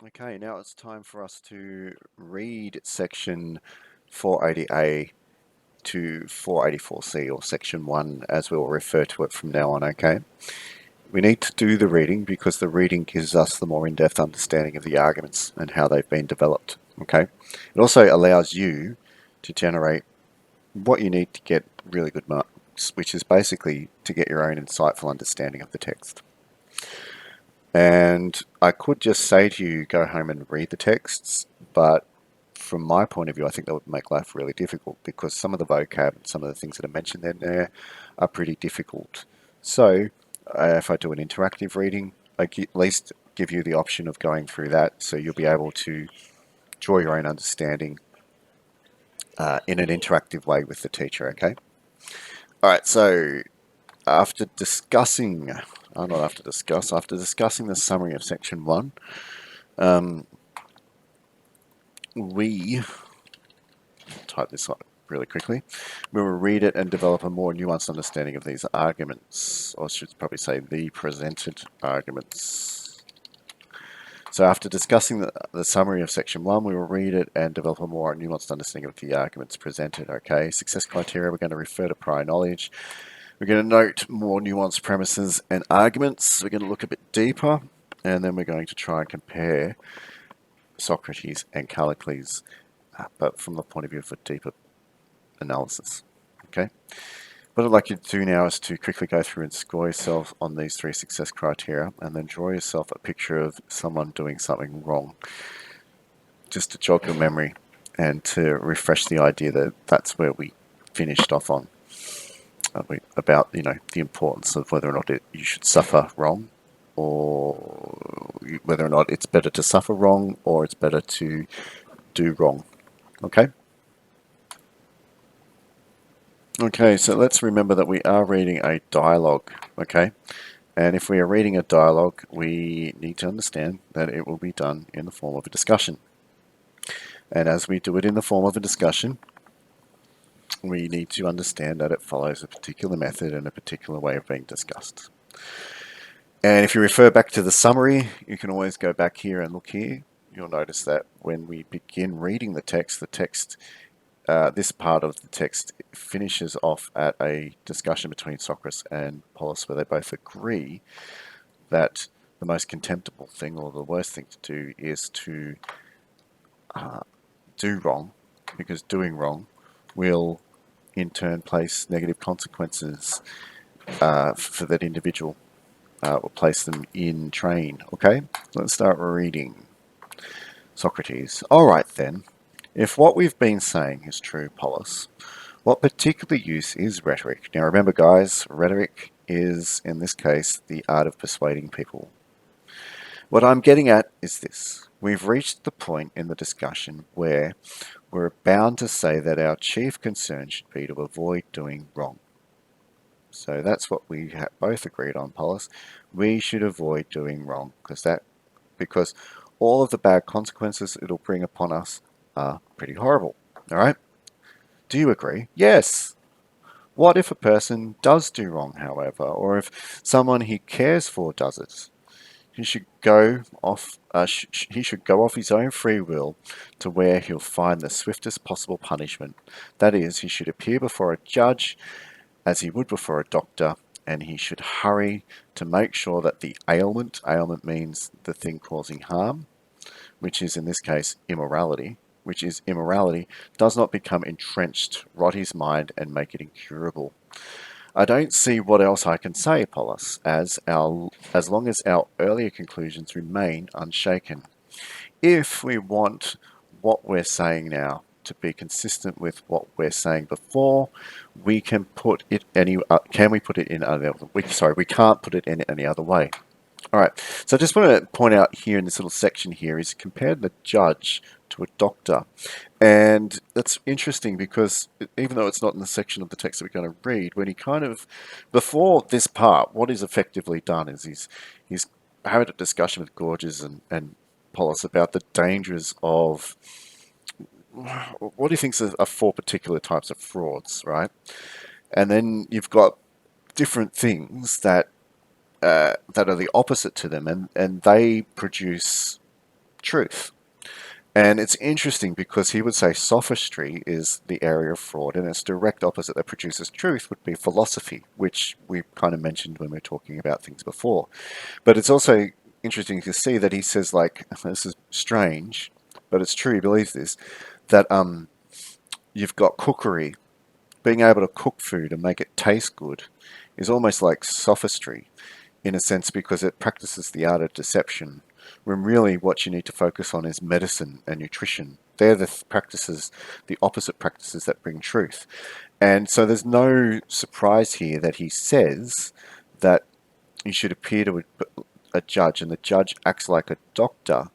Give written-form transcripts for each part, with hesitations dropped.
Okay, now it's time for us to read section 480A to 484C, or section 1 as we'll refer to it from now on, okay? We need to do the reading because the reading gives us the more in-depth understanding of the arguments and how they've been developed, okay? It also allows you to generate what you need to get really good marks, which is basically to get your own insightful understanding of the text. And I could just say to you, go home and read the texts, but from my point of view, I think that would make life really difficult because some of the vocab and some of the things that are mentioned in there are pretty difficult. So, if I do an interactive reading, I at least give you the option of going through that so you'll be able to draw your own understanding in an interactive way with the teacher, okay? All right, so after discussing, after discussing the summary of section 1, um, we type this up really quickly. We will read it and develop a more nuanced understanding of these arguments, or I should probably say the presented arguments. So after discussing the summary of section 1, we will read it and develop a more nuanced understanding of the arguments presented, okay? Success criteria, we're going to refer to prior knowledge. We're going to note more nuanced premises and arguments. We're going to look a bit deeper, and then we're going to try and compare Socrates and Callicles, but from the point of view of a deeper analysis. Okay. What I'd like you to do now is to quickly go through and score yourself on these 3 success criteria and then draw yourself a picture of someone doing something wrong, just to jog your memory and to refresh the idea that that's where we finished off on about the importance of whether or not you should suffer wrong, or whether or not it's better to suffer wrong or it's better to do wrong. Okay. Okay, so let's remember that we are reading a dialogue, okay? And if we are reading a dialogue, we need to understand that it will be done in the form of a discussion. And as we do it in the form of a discussion, we need to understand that it follows a particular method and a particular way of being discussed. And if you refer back to the summary, you can always go back here and look here. You'll notice that when we begin reading the text, this part of the text finishes off at a discussion between Socrates and Polus, where they both agree that the most contemptible thing or the worst thing to do is to do wrong, because doing wrong will in turn place negative consequences for that individual, will place them in train. Okay, let's start reading. Socrates. All right then. If what we've been saying is true, Polus, what particular use is rhetoric? Now remember, guys, rhetoric is, in this case, the art of persuading people. What I'm getting at is this. We've reached the point in the discussion where we're bound to say that our chief concern should be to avoid doing wrong. So that's what we both agreed on, Polus. We should avoid doing wrong because all of the bad consequences it'll bring upon us are pretty horrible. All right? Do you agree? Yes. What if a person does do wrong, however, or if someone he cares for does it? He should go off. He should go off his own free will to where he'll find the swiftest possible punishment. That is, he should appear before a judge as he would before a doctor, and he should hurry to make sure that the ailment means the thing causing harm, which is in this case immorality, does not become entrenched, rot his mind, and make it incurable. I don't see what else I can say, Polus, as long as our earlier conclusions remain unshaken. If we want what we're saying now to be consistent with what we're saying before, we can put it can we put it in other? We can't put it in any other way. All right. So I just want to point out here in this little section here is compared the judge to a doctor. And that's interesting because even though it's not in the section of the text that we're going to read, when he before this part, what he's effectively done is he's had a discussion with Gorgias and Polus about the dangers of what he thinks are 4 particular types of frauds, right? And then you've got different things that are the opposite to them, and they produce truth. And it's interesting because he would say sophistry is the area of fraud, and its direct opposite that produces truth would be philosophy, which we kind of mentioned when we were talking about things before. But it's also interesting to see that he says, like, this is strange, but it's true, he believes this, that you've got cookery, being able to cook food and make it taste good is almost like sophistry in a sense because it practices the art of deception when really what you need to focus on is medicine and nutrition. They're the practices, the opposite practices that bring truth. And so there's no surprise here that he says that you should appear to a judge, and the judge acts like a doctor,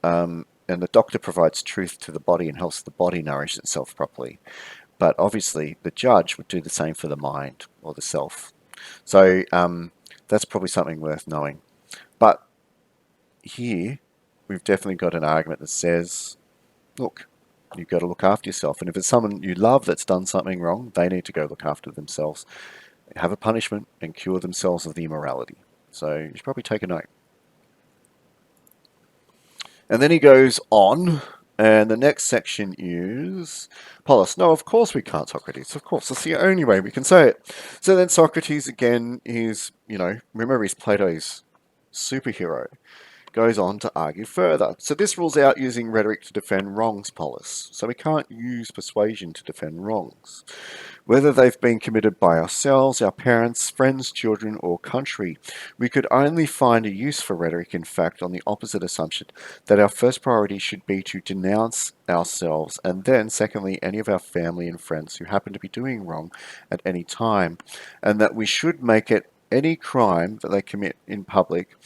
and the doctor provides truth to the body and helps the body nourish itself properly. But obviously, the judge would do the same for the mind or the self. So that's probably something worth knowing. But here, we've definitely got an argument that says, look, you've got to look after yourself. And if it's someone you love that's done something wrong, they need to go look after themselves, have a punishment, and cure themselves of the immorality. So you should probably take a note. And then he goes on, and the next section is Polus. No, of course we can't, Socrates. Of course, that's the only way we can say it. So then Socrates, again, is, remember he's Plato's superhero, goes on to argue further. So this rules out using rhetoric to defend wrongs, Polus. So we can't use persuasion to defend wrongs, whether they've been committed by ourselves, our parents, friends, children, or country. We could only find a use for rhetoric, in fact, on the opposite assumption that our first priority should be to denounce ourselves, and then, secondly, any of our family and friends who happen to be doing wrong at any time, and that we should make it any crime that they commit in public,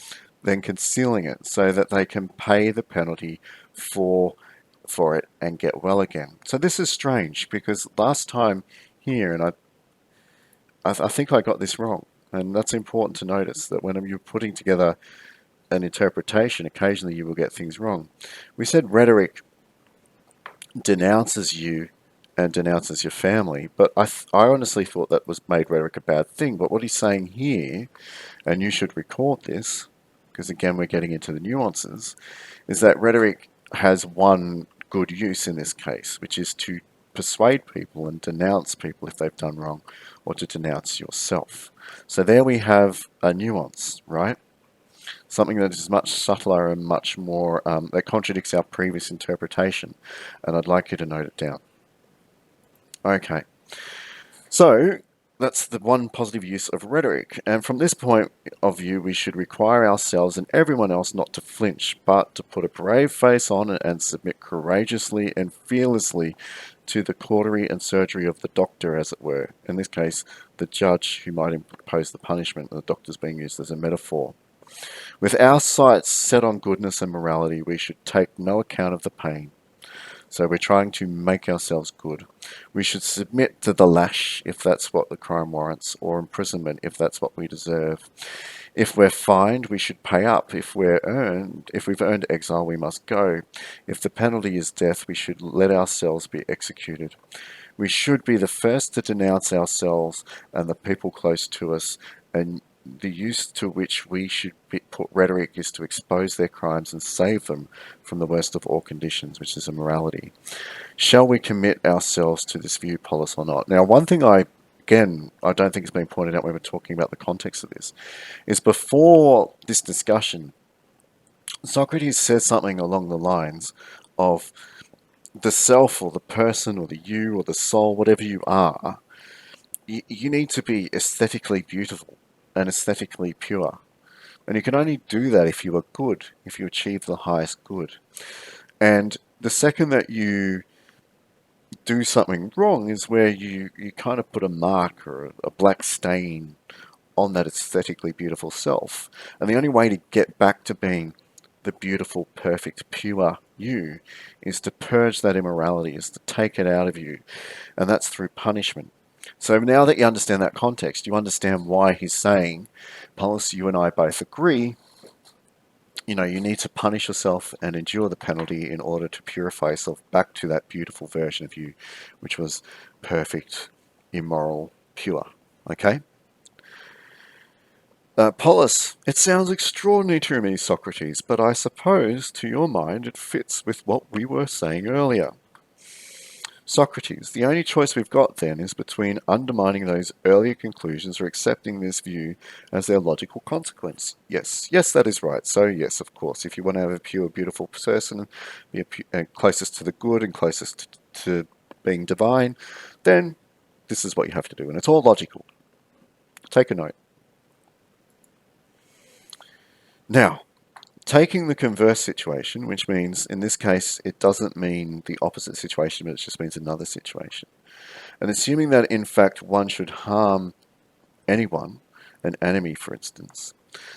then concealing it so that they can pay the penalty for it and get well again. So this is strange because last time here, and I think I got this wrong, and that's important to notice that when you're putting together an interpretation, occasionally you will get things wrong. We said rhetoric denounces you and denounces your family, but I honestly thought that was made rhetoric a bad thing. But what he's saying here, and you should record this, because again we're getting into the nuances, is that rhetoric has one good use in this case, which is to persuade people and denounce people if they've done wrong, or to denounce yourself. So there we have a nuance, right? Something that is much subtler and much more, that contradicts our previous interpretation. And I'd like you to note it down. Okay. So that's the one positive use of rhetoric. And from this point of view, we should require ourselves and everyone else not to flinch, but to put a brave face on and submit courageously and fearlessly to the cautery and surgery of the doctor, as it were. In this case, the judge who might impose the punishment. The doctor's being used as a metaphor. With our sights set on goodness and morality, we should take no account of the pain. So we're trying to make ourselves good. We should submit to the lash if that's what the crime warrants, or imprisonment if that's what we deserve. If we're fined, we should pay up. If we've earned exile, we must go. If the penalty is death, we should let ourselves be executed. We should be the first to denounce ourselves and the people close to us, and the use to which we should put rhetoric is to expose their crimes and save them from the worst of all conditions, which is immorality. Shall we commit ourselves to this view, Polus, or not? Now, one thing I don't think it's been pointed out when we're talking about the context of this, is before this discussion, Socrates says something along the lines of the self or the person or the you or the soul, whatever you are, you need to be aesthetically beautiful and aesthetically pure. And you can only do that if you are good, if you achieve the highest good. And the second that you do something wrong is where you kind of put a mark or a black stain on that aesthetically beautiful self. And the only way to get back to being the beautiful, perfect, pure you is to purge that immorality, is to take it out of you. And that's through punishment. So now that you understand that context, you understand why he's saying, Polus, you and I both agree, you need to punish yourself and endure the penalty in order to purify yourself back to that beautiful version of you, which was perfect, immoral, pure. Okay? Polus, it sounds extraordinary to me, Socrates, but I suppose, to your mind, it fits with what we were saying earlier. Socrates, the only choice we've got then is between undermining those earlier conclusions or accepting this view as their logical consequence. Yes, yes, that is right. So yes, of course, if you want to have a pure, beautiful person, be closest to the good and closest to being divine, then this is what you have to do, and it's all logical. Take a note. Now, taking the converse situation, which means in this case it doesn't mean the opposite situation, but it just means another situation. And assuming that in fact one should harm anyone, an enemy for instance,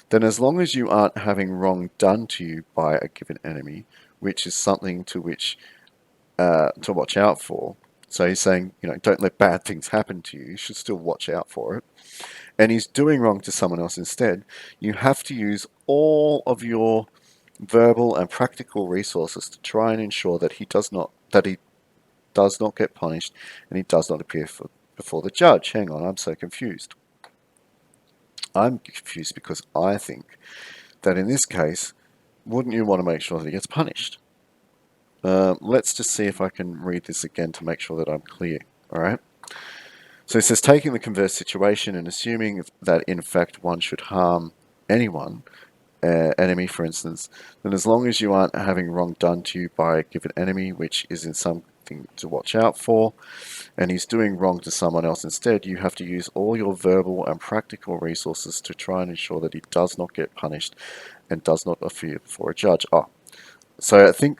then as long as you aren't having wrong done to you by a given enemy, which is something to which to watch out for. So he's saying, don't let bad things happen to you. You should still watch out for it. And he's doing wrong to someone else instead. You have to use all of your verbal and practical resources to try and ensure that he does not get punished and he does not appear before the judge. Hang on, I'm so confused. I'm confused because I think that in this case, wouldn't you want to make sure that he gets punished? Let's just see if I can read this again to make sure that I'm clear. All right. So it says, taking the converse situation and assuming that in fact one should harm anyone, enemy for instance, then as long as you aren't having wrong done to you by a given enemy, which is in something to watch out for, and he's doing wrong to someone else instead, you have to use all your verbal and practical resources to try and ensure that he does not get punished and does not appear before a judge. So I think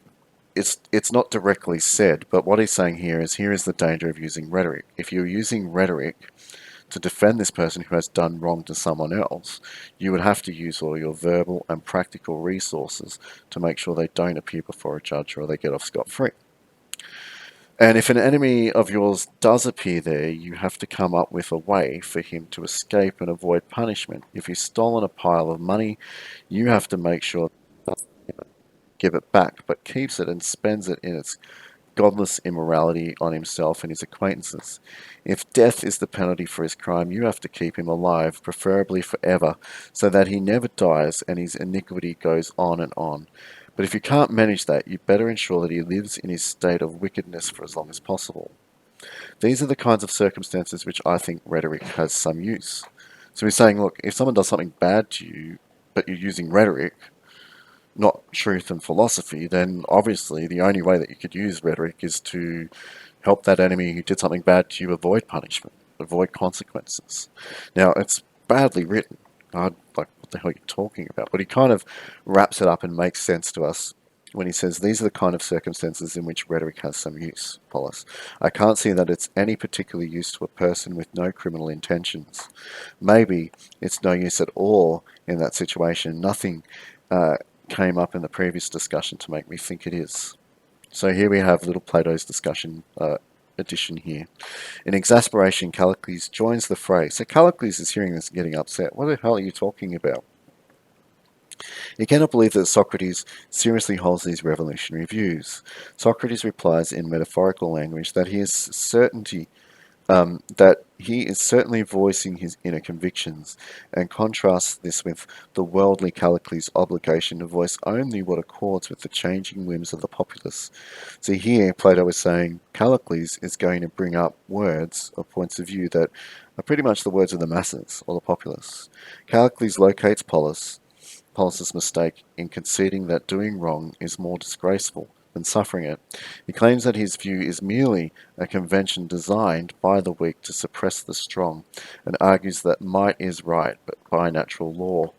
it's not directly said, but what he's saying here is the danger of using rhetoric. If you're using rhetoric to defend this person who has done wrong to someone else, you would have to use all your verbal and practical resources to make sure they don't appear before a judge or they get off scot-free. And if an enemy of yours does appear there, you have to come up with a way for him to escape and avoid punishment. If he's stolen a pile of money, you have to make sure give it back, but keeps it and spends it in its godless immorality on himself and his acquaintances. If death is the penalty for his crime, you have to keep him alive, preferably forever, so that he never dies and his iniquity goes on and on. But if you can't manage that, you better ensure that he lives in his state of wickedness for as long as possible. These are the kinds of circumstances which I think rhetoric has some use. So he's saying, look, if someone does something bad to you, but you're using rhetoric, not truth and philosophy, then obviously the only way that you could use rhetoric is to help that enemy who did something bad to you avoid punishment, avoid consequences. Now, it's badly written. I'm like, what the hell are you talking about? But he kind of wraps it up and makes sense to us when he says, these are the kind of circumstances in which rhetoric has some use, Paulus. I can't see that it's any particular use to a person with no criminal intentions. Maybe it's no use at all in that situation. Nothing came up in the previous discussion to make me think it is. So here we have little Plato's discussion addition here. In exasperation, Callicles joins the fray. So Callicles is hearing this and getting upset. What the hell are you talking about? He cannot believe that Socrates seriously holds these revolutionary views. Socrates replies in metaphorical language that he is certainly voicing his inner convictions, and contrasts this with the worldly Callicles' obligation to voice only what accords with the changing whims of the populace. So here Plato is saying Callicles is going to bring up words or points of view that are pretty much the words of the masses or the populace. Callicles locates Polus's mistake in conceding that doing wrong is more disgraceful than suffering it. He claims that his view is merely a convention designed by the weak to suppress the strong, and argues that might is right, but by natural law.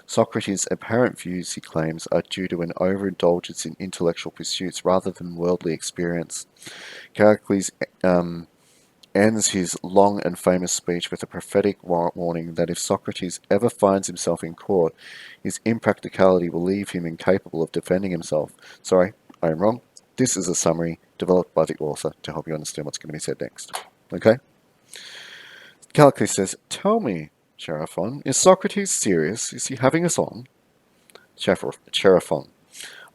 Socrates' apparent views, he claims, are due to an overindulgence in intellectual pursuits rather than worldly experience. Callicles ends his long and famous speech with a prophetic warning that if Socrates ever finds himself in court, his impracticality will leave him incapable of defending himself. Sorry, I am wrong. This is a summary developed by the author to help you understand what's going to be said next. Okay? Callicles says, tell me, Chaerephon, is Socrates serious? Is he having us on? Chaerephon,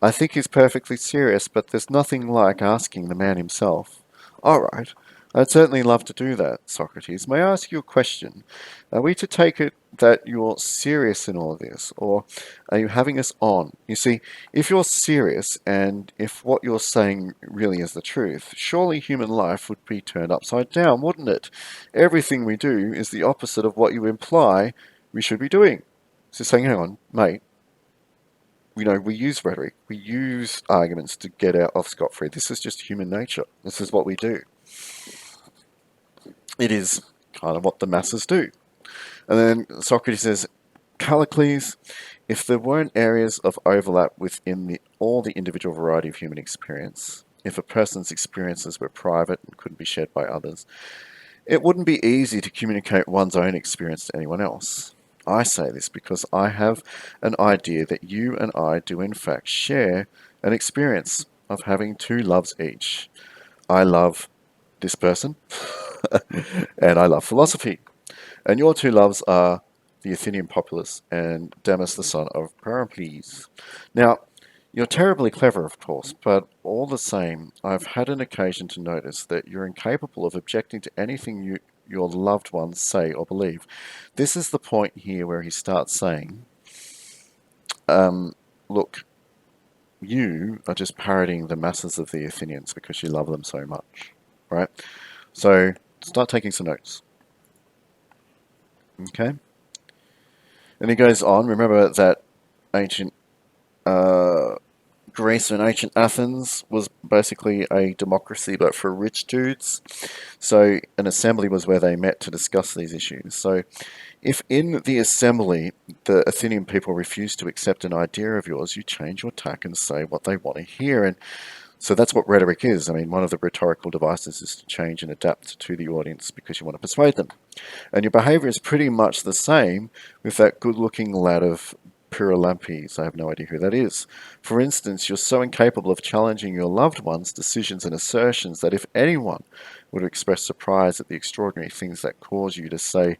I think he's perfectly serious, but there's nothing like asking the man himself. All right. I'd certainly love to do that, Socrates. May I ask you a question? Are we to take it that you're serious in all of this, or are you having us on? You see, if you're serious and if what you're saying really is the truth, surely human life would be turned upside down, wouldn't it? Everything we do is the opposite of what you imply we should be doing. So saying, hang on, mate, we use rhetoric, we use arguments to get out off scot-free. This is just human nature. This is what we do. It is kind of what the masses do. And then Socrates says, Callicles, if there weren't areas of overlap within all the individual variety of human experience, if a person's experiences were private and couldn't be shared by others, it wouldn't be easy to communicate one's own experience to anyone else. I say this because I have an idea that you and I do in fact share an experience of having two loves each. I love this person, and I love philosophy. And your two loves are the Athenian populace and Demas, the son of Pericles. Now, you're terribly clever, of course, but all the same, I've had an occasion to notice that you're incapable of objecting to anything your loved ones say or believe. This is the point here where he starts saying, look, you are just parroting the masses of the Athenians because you love them so much, right? So start taking some notes, okay? And he goes on, remember that ancient Greece and ancient Athens was basically a democracy, but for rich dudes. So an assembly was where they met to discuss these issues. So if in the assembly the Athenian people refuse to accept an idea of yours, you change your tack and say what they want to hear. And so that's what rhetoric is. I mean, one of the rhetorical devices is to change and adapt to the audience because you want to persuade them. And your behavior is pretty much the same with that good-looking lad of Pyrilampes. I have no idea who that is. For instance, you're so incapable of challenging your loved ones' decisions and assertions that if anyone would express surprise at the extraordinary things that cause you to say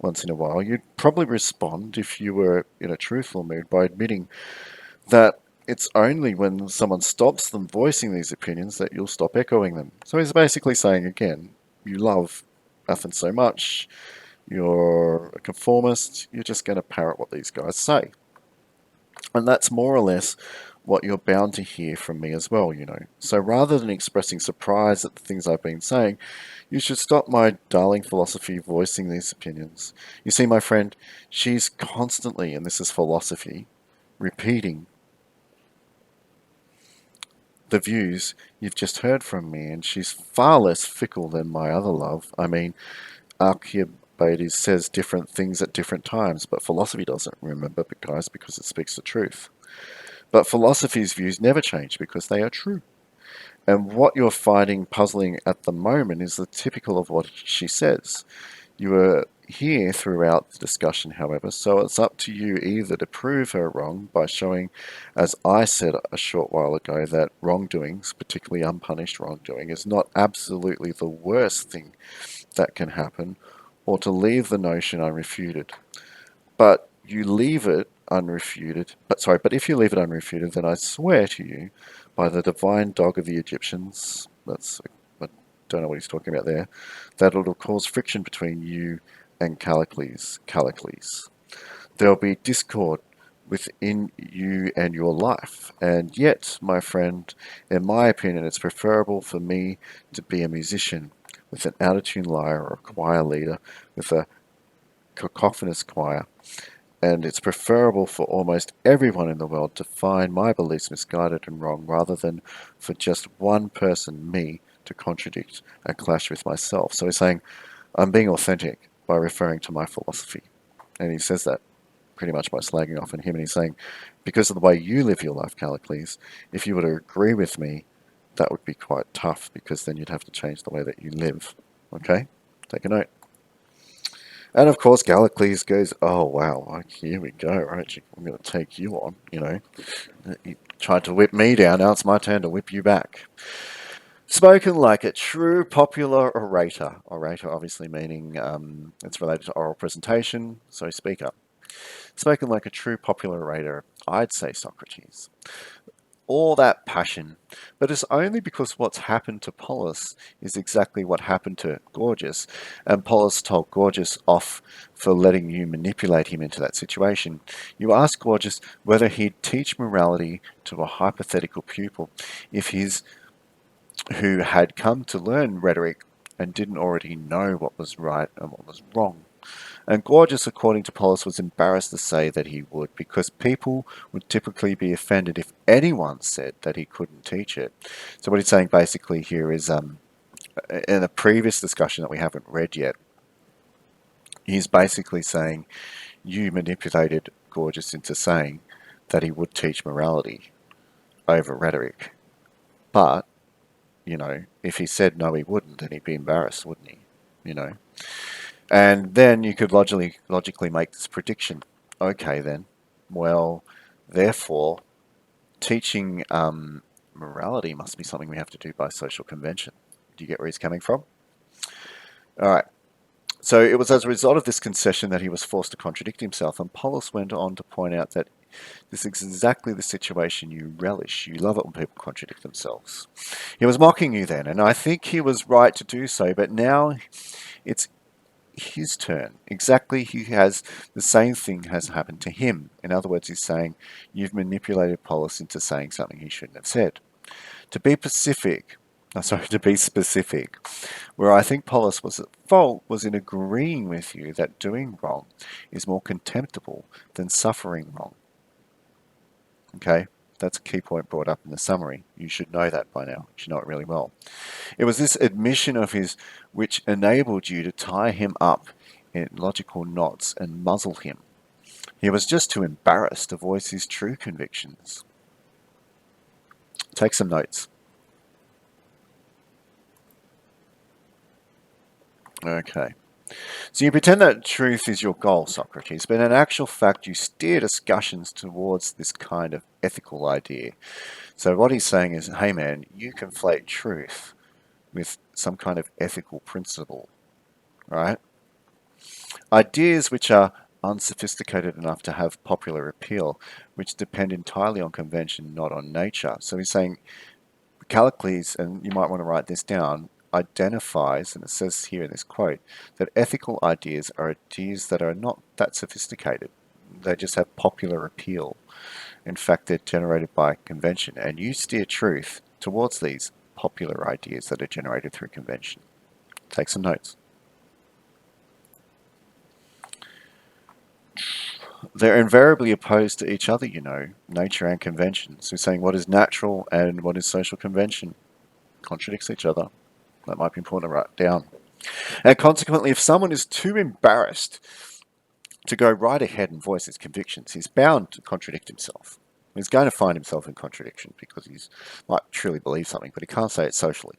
once in a while, you'd probably respond, if you were in a truthful mood, by admitting that it's only when someone stops them voicing these opinions that you'll stop echoing them. So he's basically saying again, you love Athens so much, you're a conformist, you're just going to parrot what these guys say. And that's more or less what you're bound to hear from me as well, So rather than expressing surprise at the things I've been saying, you should stop my darling philosophy voicing these opinions. You see, my friend, she's constantly, and this is philosophy, repeating the views you've just heard from me, and she's far less fickle than my other love. I mean, Alcibiades says different things at different times, but philosophy doesn't, remember, guys, because it speaks the truth. But philosophy's views never change because they are true. And what you're finding puzzling at the moment is the typical of what she says. You are here throughout the discussion, however, so it's up to you either to prove her wrong by showing, as I said a short while ago, that wrongdoings, particularly unpunished wrongdoing, is not absolutely the worst thing that can happen, or to leave the notion unrefuted. But you leave it unrefuted, but if you leave it unrefuted, then I swear to you, by the divine dog of the Egyptians, I don't know what he's talking about there, that it'll cause friction between you and Callicles. There'll be discord within you and your life. And yet, my friend, in my opinion, it's preferable for me to be a musician with an out-of-tune lyre or a choir leader with a cacophonous choir. And it's preferable for almost everyone in the world to find my beliefs misguided and wrong rather than for just one person, me, to contradict and clash with myself. So he's saying, I'm being authentic by referring to my philosophy. And he says that pretty much by slagging off on him. And he's saying, because of the way you live your life, Callicles, if you were to agree with me, that would be quite tough because then you'd have to change the way that you live. Okay? Take a note. And of course, Callicles goes, oh, wow, here we go, right? I'm going to take you on, You tried to whip me down, now it's my turn to whip you back. Spoken like a true popular orator. Orator obviously meaning it's related to oral presentation, so speaker. Spoken like a true popular orator, I'd say Socrates. all that passion, but it's only because what's happened to Polus is exactly what happened to Gorgias, and Polus told Gorgias off for letting you manipulate him into that situation. You asked Gorgias whether he'd teach morality to a hypothetical pupil if he's who had come to learn rhetoric and didn't already know what was right and what was wrong. And Gorgias, according to Polus, was embarrassed to say that he would, because people would typically be offended if anyone said that he couldn't teach it. So what he's saying basically here is, in a previous discussion that we haven't read yet, he's basically saying you manipulated Gorgias into saying that he would teach morality over rhetoric. But, if he said no he wouldn't, then he'd be embarrassed, wouldn't he? You know. And then you could logically make this prediction. Okay, then. Well, therefore, teaching morality must be something we have to do by social convention. Do you get where he's coming from? All right. So it was as a result of this concession that he was forced to contradict himself, and Polus went on to point out that this is exactly the situation you relish. You love it when people contradict themselves. He was mocking you then, and I think he was right to do so, but now it's his turn. Exactly, he has the same thing has happened to him. In other words, he's saying, you've manipulated Polus into saying something he shouldn't have said. To be specific, where I think Polus was at fault was in agreeing with you that doing wrong is more contemptible than suffering wrong. Okay, that's a key point brought up in the summary. You should know that by now. You should know it really well. It was this admission of his which enabled you to tie him up in logical knots and muzzle him. He was just too embarrassed to voice his true convictions. Take some notes. Okay. So you pretend that truth is your goal, Socrates, but in actual fact you steer discussions towards this kind of ethical idea. So what he's saying is, hey man, you conflate truth with some kind of ethical principle, right? Ideas which are unsophisticated enough to have popular appeal, which depend entirely on convention, not on nature. So he's saying Callicles, and you might want to write this down, identifies, and it says here in this quote, that ethical ideas are ideas that are not that sophisticated. They just have popular appeal. In fact, they're generated by convention, and you steer truth towards these popular ideas that are generated through convention. Take some notes. They're invariably opposed to each other, nature and convention. So saying what is natural and what is social convention contradicts each other. That might be important to write down. And consequently, if someone is too embarrassed to go right ahead and voice his convictions, he's bound to contradict himself. He's going to find himself in contradiction because he might truly believe something, but he can't say it socially.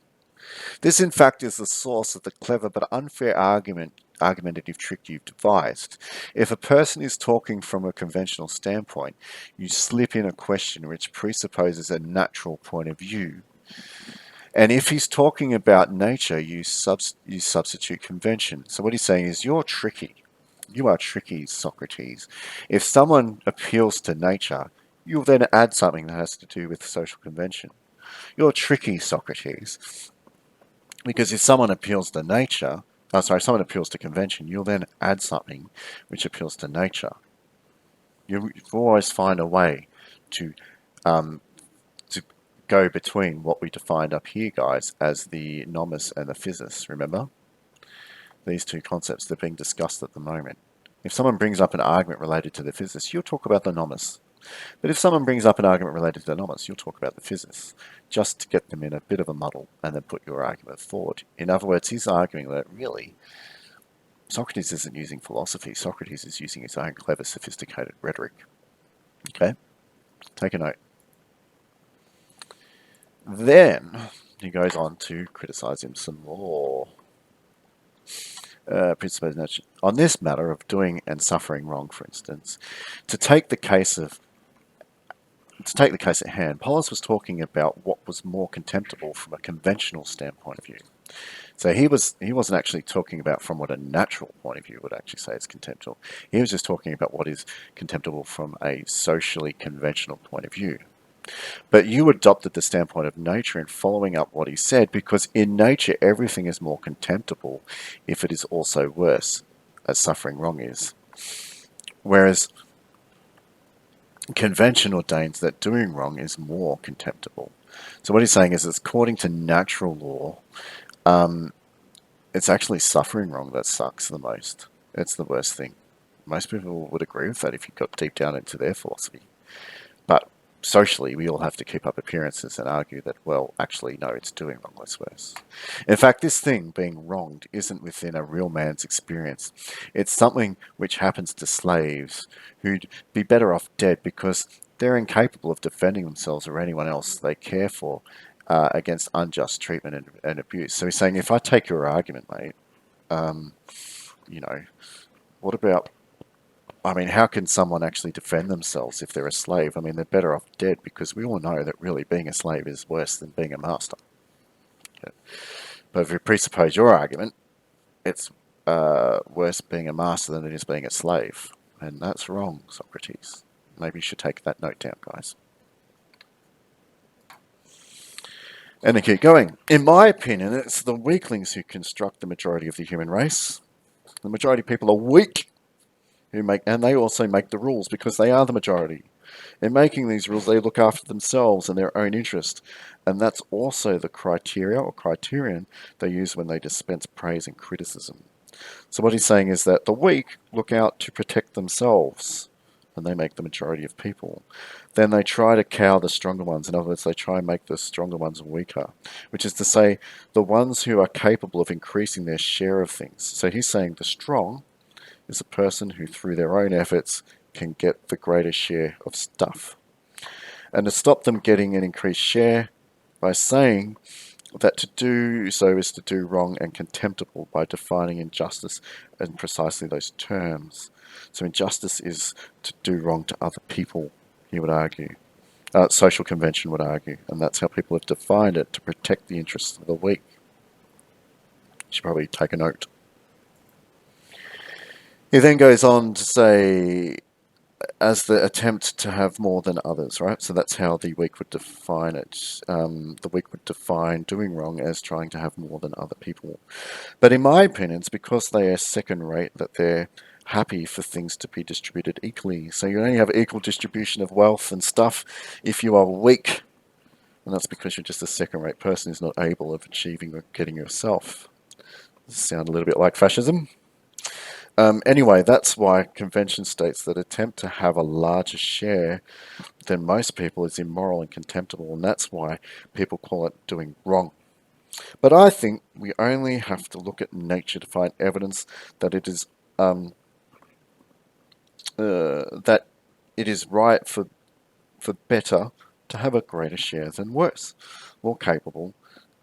This, in fact, is the source of the clever but unfair argumentative trick you've devised. If a person is talking from a conventional standpoint, you slip in a question which presupposes a natural point of view. And if he's talking about nature, you substitute convention. So what he's saying is, you're tricky. You are tricky, Socrates. If someone appeals to nature, you'll then add something that has to do with social convention. You're tricky, Socrates. Because if someone appeals to nature, someone appeals to convention, you'll then add something which appeals to nature. You always find a way to go between what we defined up here, guys, as the nomos and the physis, remember? These two concepts that are being discussed at the moment. If someone brings up an argument related to the physis, you'll talk about the nomos. But if someone brings up an argument related to the nomos, you'll talk about the physis, just to get them in a bit of a muddle and then put your argument forward. In other words, he's arguing that really Socrates isn't using philosophy. Socrates is using his own clever, sophisticated rhetoric. Okay? Take a note. Then he goes on to criticize him some more. On this matter of doing and suffering wrong, for instance, to take the case at hand, Polus was talking about what was more contemptible from a conventional standpoint of view. So he wasn't actually talking about from what a natural point of view would actually say is contemptible. He was just talking about what is contemptible from a socially conventional point of view. But you adopted the standpoint of nature in following up what he said, because in nature everything is more contemptible if it is also worse, as suffering wrong is. Whereas convention ordains that doing wrong is more contemptible. So what he's saying is, it's according to natural law, it's actually suffering wrong that sucks the most. It's the worst thing. Most people would agree with that if you got deep down into their philosophy. But socially, we all have to keep up appearances and argue that, well, actually, no, it's doing wrong that's worse. In fact, this thing, being wronged, isn't within a real man's experience. It's something which happens to slaves who'd be better off dead because they're incapable of defending themselves or anyone else they care for against unjust treatment and abuse. So he's saying, if I take your argument, mate, you know, what about, I mean, how can someone actually defend themselves if they're a slave? I mean, they're better off dead, because we all know that really being a slave is worse than being a master. Okay. But if we presuppose your argument, it's worse being a master than it is being a slave. And that's wrong, Socrates. Maybe you should take that note down, guys. And then keep going. In my opinion, it's the weaklings who construct the majority of the human race. The majority of people are weak, and they also make the rules because they are the majority. In making these rules, they look after themselves and their own interest, and that's also the criteria or criterion they use when they dispense praise and criticism. So what he's saying is that the weak look out to protect themselves, and they make the majority of people. Then they try to cow the stronger ones. In other words, they try and make the stronger ones weaker, which is to say, the ones who are capable of increasing their share of things. So he's saying the strong is a person who, through their own efforts, can get the greatest share of stuff. And to stop them getting an increased share, by saying that to do so is to do wrong and contemptible, by defining injustice in precisely those terms. So injustice is to do wrong to other people, he would argue. Social convention would argue, and that's how people have defined it, to protect the interests of the weak. You should probably take a note. He then goes on to say, as the attempt to have more than others, right? So that's how the weak would define it. The weak would define doing wrong as trying to have more than other people. But in my opinion, it's because they are second rate that they're happy for things to be distributed equally. So you only have equal distribution of wealth and stuff if you are weak. And that's because you're just a second rate person who's not able of achieving or getting yourself. Does this sound a little bit like fascism? Anyway, that's why convention states that attempt to have a larger share than most people is immoral and contemptible, and that's why people call it doing wrong. But I think we only have to look at nature to find evidence that it is right for better to have a greater share than worse, more capable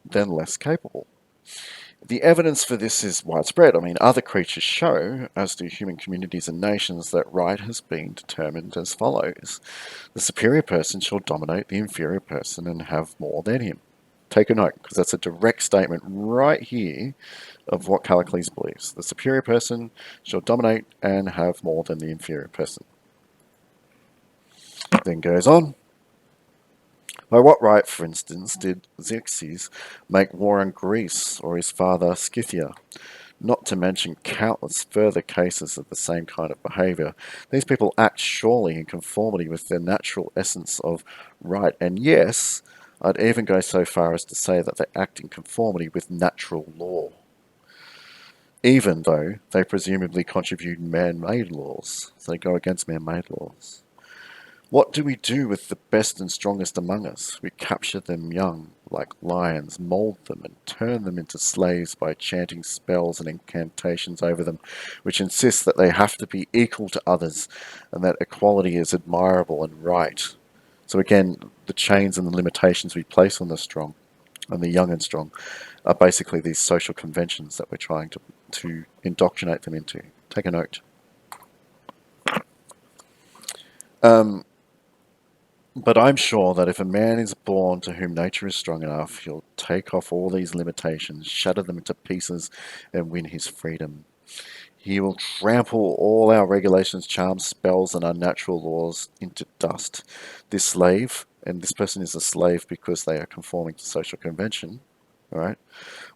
than less capable. The evidence for this is widespread. I mean, other creatures show, as do human communities and nations, that right has been determined as follows. The superior person shall dominate the inferior person and have more than him. Take a note, because that's a direct statement right here of what Callicles believes. The superior person shall dominate and have more than the inferior person. Then goes on. By what right, for instance, did Xerxes make war on Greece or his father Scythia? Not to mention countless further cases of the same kind of behaviour. These people act surely in conformity with their natural essence of right. And yes, I'd even go so far as to say that they act in conformity with natural law, even though they presumably contribute man-made laws. So they go against man-made laws. What do we do with the best and strongest among us? We capture them young, like lions, mould them, and turn them into slaves by chanting spells and incantations over them, which insist that they have to be equal to others, and that equality is admirable and right. So again, the chains and the limitations we place on the strong, and the young and strong, are basically these social conventions that we're trying to indoctrinate them into. Take a note. But I'm sure that if a man is born to whom nature is strong enough, he'll take off all these limitations, shatter them into pieces, and win his freedom. He will trample all our regulations, charms, spells, and unnatural laws into dust. This slave, and this person is a slave because they are conforming to social convention, all right,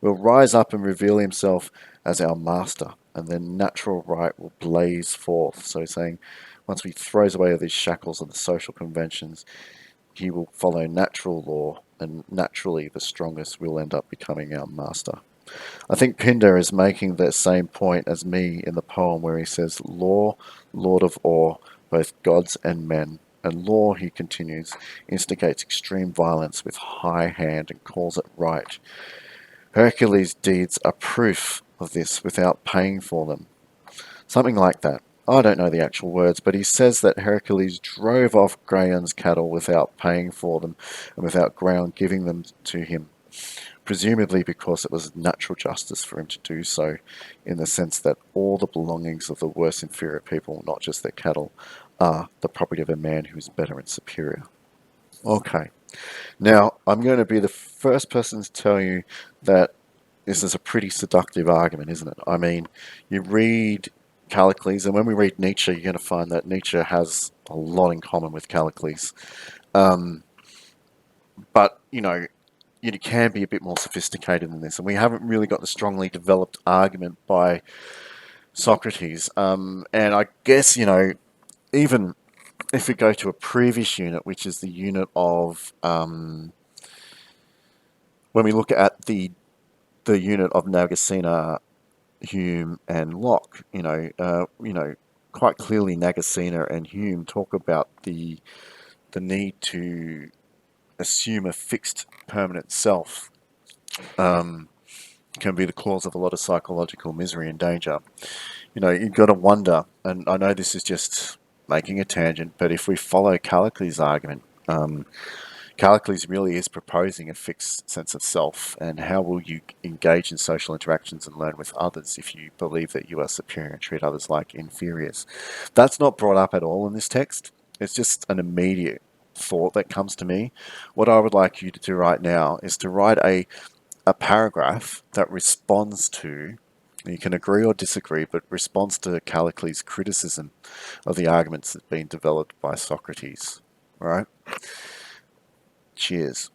will rise up and reveal himself as our master, and then natural right will blaze forth. So saying, once he throws away these shackles of the social conventions, he will follow natural law, and naturally the strongest will end up becoming our master. I think Pindar is making the same point as me in the poem where he says, Law, Lord of all, both gods and men. And law, he continues, instigates extreme violence with high hand and calls it right. Hercules' deeds are proof of this without paying for them. Something like that. I don't know the actual words, but he says that Hercules drove off Graeon's cattle without paying for them and without Graeon giving them to him, presumably because it was natural justice for him to do so, in the sense that all the belongings of the worse inferior people, not just their cattle, are the property of a man who is better and superior. Okay, now I'm going to be the first person to tell you that this is a pretty seductive argument, isn't it? I mean, you read Callicles, and when we read Nietzsche, you're going to find that Nietzsche has a lot in common with Callicles. But, you can be a bit more sophisticated than this, and we haven't really got the strongly developed argument by Socrates. And I guess, even if we go to a previous unit, which is the unit of when we look at the unit of Nagasena, Hume, and Locke, quite clearly Nagasena and Hume talk about the need to assume a fixed permanent self. Can be the cause of a lot of psychological misery and danger. You've got to wonder, and I know this is just making a tangent, but if we follow Callicles' argument, Callicles really is proposing a fixed sense of self, and how will you engage in social interactions and learn with others if you believe that you are superior and treat others like inferiors? That's not brought up at all in this text. It's just an immediate thought that comes to me. What I would like you to do right now is to write a paragraph that responds to, you can agree or disagree, but responds to Callicles' criticism of the arguments that have been developed by Socrates. All right? Cheers.